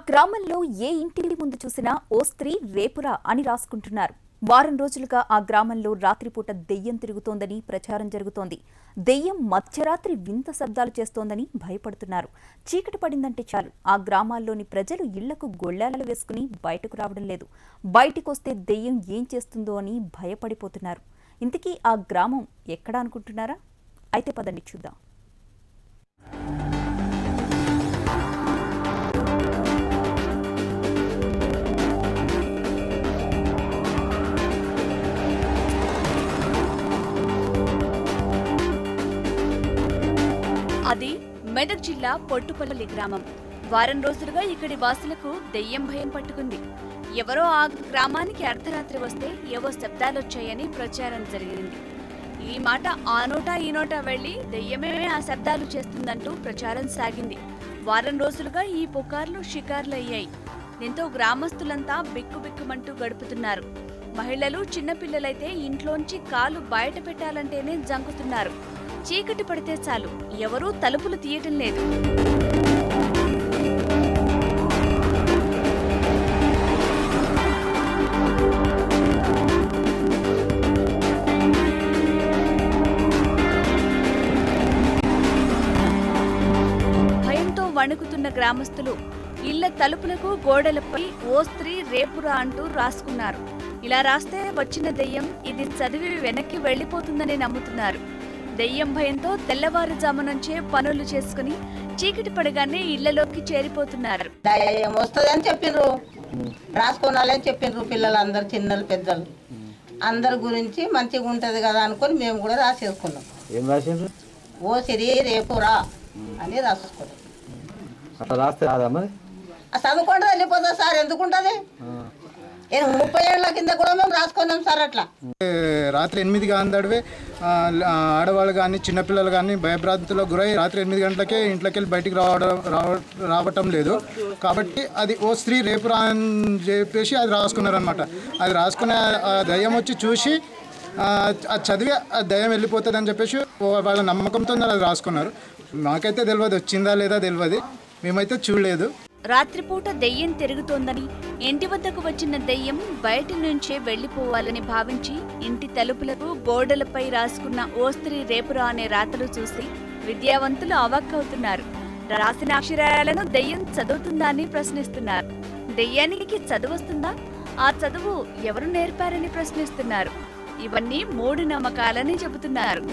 గ్రామంలో ఏ ఇంటి ముందు చూసినా ఓ స్త్రీ రేపురా అని రాసుకుంటున్నారు. వారం రోజులుగా ఆ గ్రామంలో రాత్రిపూట దెయ్యం తిరుగుతోందని ప్రచారం జరుగుతోంది. దెయ్యం మధ్యరాత్రి వింత శబ్దాలు చేస్తోందని భయపడుతున్నారు. చీకటి పడిందంటే చాలు ఆ గ్రామాల్లోని ప్రజలు ఇళ్లకు గొళ్ళాలు వేసుకుని బయటకు రావడం లేదు. బయటికొస్తే దెయ్యం ఏం చేస్తుందో అని భయపడిపోతున్నారు. ఇంతకీ ఆ గ్రామం ఎక్కడ అనుకుంటున్నారా? అయితే పదండి చూద్దాం. అది మెదక్ జిల్లా పొట్టుపల్లి గ్రామం. వారం రోజులుగా ఇక్కడి వాసులకు దెయ్యం భయం పట్టుకుంది. ఎవరో ఆ గ్రామానికి అర్ధరాత్రి వస్తే ఏవో శబ్దాలొచ్చాయని ప్రచారం జరిగింది. ఈ మాట ఆ నోటా ఈ నోటా వెళ్లి దెయ్యమే ఆ శబ్దాలు చేస్తుందంటూ ప్రచారం సాగింది. వారం రోజులుగా ఈ పుకార్లు షికార్లు అయ్యాయి. దీంతో గ్రామస్తులంతా బిక్కుబిక్కుమంటూ గడుపుతున్నారు. మహిళలు చిన్నపిల్లలైతే ఇంట్లోంచి కాలు బయట పెట్టాలంటేనే జంకుతున్నారు. చీకటి పడితే చాలు ఎవరూ తలుపులు తీయటం లేదు. భయంతో వణుకుతున్న గ్రామస్తులు ఇళ్ల తలుపులకు గోడలపై ఓ స్త్రీ రేపురా అంటూ రాసుకున్నారు. ఇలా రాస్తే వచ్చిన దెయ్యం ఇది చదివి వెనక్కి వెళ్లిపోతుందని నమ్ముతున్నారు. దెయ్యం భయంతో తెల్లవారుజాము నుంచే పనులు చేసుకుని చీకటి పడగానే ఇళ్లలోకి చేరిపోతున్నారు. దయ్యం వస్తుందని చెప్పిండ్రు, రాసుకోనాలని చెప్పిండ్రు. పిల్లలందరూ చిన్నలు పెద్దలు అందరి గురించి మంచిగా ఉంటది కదా అనుకుని మేము కూడా రాసేసుకున్నాం. ఏం రాసిండ్రు? ఓ సిరి రేపు రా అని రాసుకున్నాం. అట్లా రాస్తే రాదా మరి? చదువుకుంటే వెళ్ళిపోతా సార్, ఎందుకుంటది? 30 ఏళ్ల కింద కూడా మేము రాసుకున్నాం సార్. అట్లా రాత్రి 8 గంటలవే ఆడవాళ్ళు కానీ చిన్నపిల్లలు కానీ భయభ్రాంతులకు గురై రాత్రి 8 గంటలకే ఇంట్లోకి వెళ్ళి బయటికి రావటం లేదు. కాబట్టి అది ఓ స్త్రీ రేపు రా అని చెప్పేసి అది రాసుకున్నారనమాట. అది రాసుకునే దయ్యం వచ్చి చూసి అది చదివి ఆ దయ్యం వెళ్ళిపోతుంది అని చెప్పేసి వాళ్ళ నమ్మకంతో అది రాసుకున్నారు. మాకైతే తెలియదు, వచ్చిందా లేదా తెలియదు, మేమైతే చూడలేదు. రాత్రిపూట దెయ్యం తిరుగుతోందని, ఇంటి వద్దకు వచ్చిన దెయ్యం బయటి నుంచే వెళ్లిపోవాలని భావించి ఇంటి తలుపులకు గోడలపై రాసుకున్న ఓ స్త్రీ రేపురా అనే రాతలు చూసి విద్యావంతులు అవాక్కవుతున్నారు. రాసిన అక్షరాలను దెయ్యం చదువుతుందా అని ప్రశ్నిస్తున్నారు. దెయ్యానికి చదువొస్తుందా? ఆ చదువు ఎవరు నేర్పారని ప్రశ్నిస్తున్నారు. ఇవన్నీ మూఢనమ్మకాలని చెబుతున్నారు.